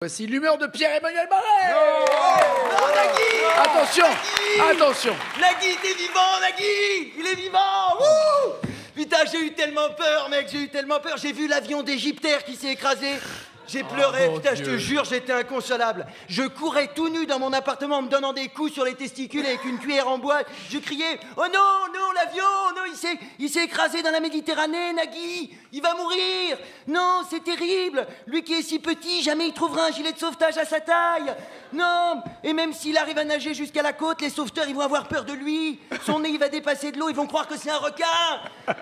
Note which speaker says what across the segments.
Speaker 1: Voici l'humeur de Pierre-Emmanuel Barré.
Speaker 2: Non, Nagui.
Speaker 1: Attention, attention.
Speaker 2: Nagui, t'es vivant, Nagui. Il est vivant. Wouh. Putain, j'ai eu tellement peur, mec, j'ai eu tellement peur. J'ai vu l'avion d'Égyptaire qui s'est écrasé. J'ai pleuré,
Speaker 1: mon
Speaker 2: putain,
Speaker 1: Dieu.
Speaker 2: je te jure, j'étais inconsolable. Je courais tout nu dans mon appartement en me donnant des coups sur les testicules avec une cuillère en bois. Je criais, oh non, non, l'avion, non, il s'est écrasé dans la Méditerranée, Nagui. Il va mourir. Non, c'est terrible. Lui qui est si petit, jamais il trouvera un gilet de sauvetage à sa taille. Non, et même s'il arrive à nager jusqu'à la côte, les sauveteurs, ils vont avoir peur de lui. Son nez, il va dépasser de l'eau, ils vont croire que c'est un requin.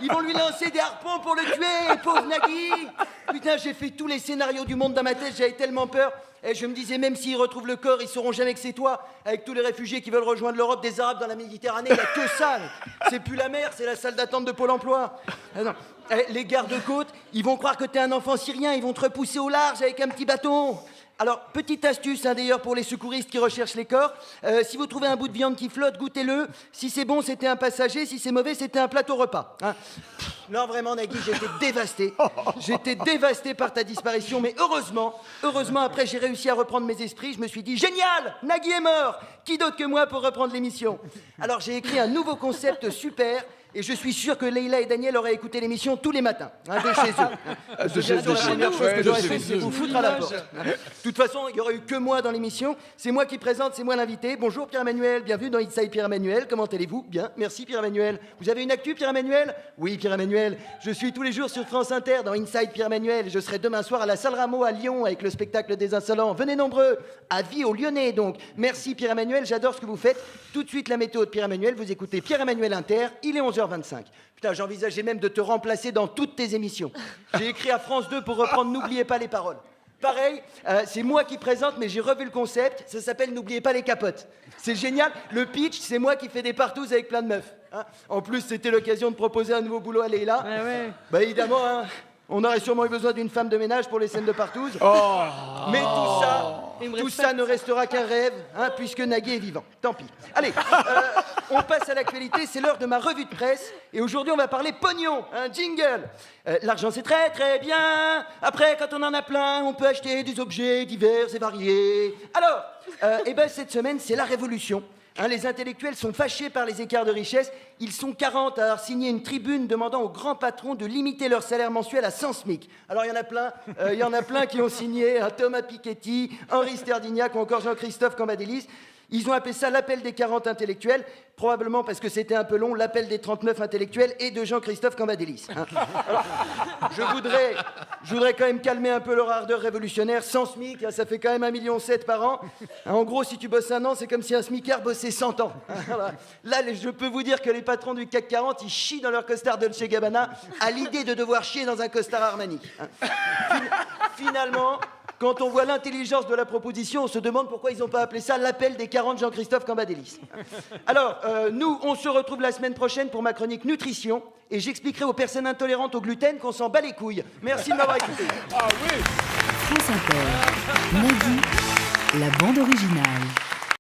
Speaker 2: Ils vont lui lancer des harpons pour le tuer, pauvre Nagui. Putain, j'ai fait tous les scénarios du monde dans ma tête, j'avais tellement peur. Et je me disais, même s'ils retrouvent le corps, ils sauront jamais que c'est toi. Avec tous les réfugiés qui veulent rejoindre l'Europe, des Arabes dans la Méditerranée, il n'y a que ça. C'est plus la mer, c'est la salle d'attente de Pôle emploi. Ah non. Les gardes-côtes, ils vont croire que t'es un enfant syrien, ils vont te repousser au large avec un petit bâton. Alors, petite astuce d'ailleurs pour les secouristes qui recherchent les corps. Si vous trouvez un bout de viande qui flotte, goûtez-le. Si c'est bon, c'était un passager. Si c'est mauvais, c'était un plateau repas. Hein. Non, vraiment, Nagui, j'étais dévasté. J'étais dévasté par ta disparition. Mais heureusement, après, j'ai réussi à reprendre mes esprits. Je me suis dit, génial, Nagui est mort. Qui d'autre que moi pour reprendre l'émission? Alors, j'ai écrit un nouveau concept super. Et je suis sûr que Leïla et Daniel auraient écouté l'émission tous les matins, hein, de chez eux.
Speaker 1: De chez
Speaker 2: La première chose que j'aurais fait, c'est
Speaker 1: eux.
Speaker 2: vous foutre à la porte. De toute façon, il n'y aurait eu que moi dans l'émission. C'est moi qui présente, c'est moi l'invité. Bonjour Pierre-Emmanuel, bienvenue dans Inside Pierre-Emmanuel. Comment allez-vous? Bien, merci Pierre-Emmanuel. Vous avez une actu Pierre-Emmanuel? Oui Pierre-Emmanuel. Je suis tous les jours sur France Inter dans Inside Pierre-Emmanuel. Je serai demain soir à la Salle Rameau à Lyon avec le spectacle des Insolents. Venez nombreux. Avis aux Lyonnais donc. Merci Pierre-Emmanuel, j'adore ce que vous faites. Tout de suite la météo de Pierre-Emmanuel. Vous écoutez Pierre-Emmanuel Inter. Il est 11h25. Putain, j'envisageais même de te remplacer dans toutes tes émissions. J'ai écrit à France 2 pour reprendre N'oubliez pas les paroles. Pareil, c'est moi qui présente, mais j'ai revu le concept. Ça s'appelle N'oubliez pas les capotes. C'est génial. Le pitch, c'est moi qui fais des partouzes avec plein de meufs. Hein. En plus, c'était l'occasion de proposer un nouveau boulot à Leïla.
Speaker 3: Ouais.
Speaker 2: Bah évidemment, hein, on aurait sûrement eu besoin d'une femme de ménage pour les scènes de partouze. Mais tout ça ne restera qu'un rêve, hein, puisque Nagui est vivant. Tant pis. Allez, on passe à l'actualité, c'est l'heure de ma revue de presse. Et aujourd'hui, on va parler pognon, un jingle. L'argent, c'est très très bien. Après, quand on en a plein, on peut acheter des objets divers et variés. Alors, cette semaine, c'est la révolution. Hein, les intellectuels sont fâchés par les écarts de richesse. Ils sont 40 à avoir signé une tribune demandant aux grands patrons de limiter leur salaire mensuel à 100 SMIC. Alors il y en a plein qui ont signé, hein, Thomas Piketty, Henri Sterdignac ou encore Jean-Christophe Cambadélis. Ils ont appelé ça l'appel des 40 intellectuels, probablement parce que c'était un peu long, l'appel des 39 intellectuels et de Jean-Christophe Cambadélis. Hein. Alors, je voudrais quand même calmer un peu leur ardeur révolutionnaire. 100 SMIC, hein, ça fait quand même 1,7 million par an. Hein, en gros, si tu bosses un an, c'est comme si un SMICard bossait 100 ans. Hein, là, je peux vous dire que les patrons du CAC 40, ils chient dans leur costard Dolce Gabbana à l'idée de devoir chier dans un costard Armani. Hein. Finalement, quand on voit l'intelligence de la proposition, on se demande pourquoi ils n'ont pas appelé ça l'appel des 40 Jean-Christophe Cambadélis. Alors, nous, on se retrouve la semaine prochaine pour ma chronique nutrition et j'expliquerai aux personnes intolérantes au gluten qu'on s'en bat les couilles. Merci de m'avoir écouté.
Speaker 1: Ah oui.
Speaker 4: France Inter. Nagui, la bande originale.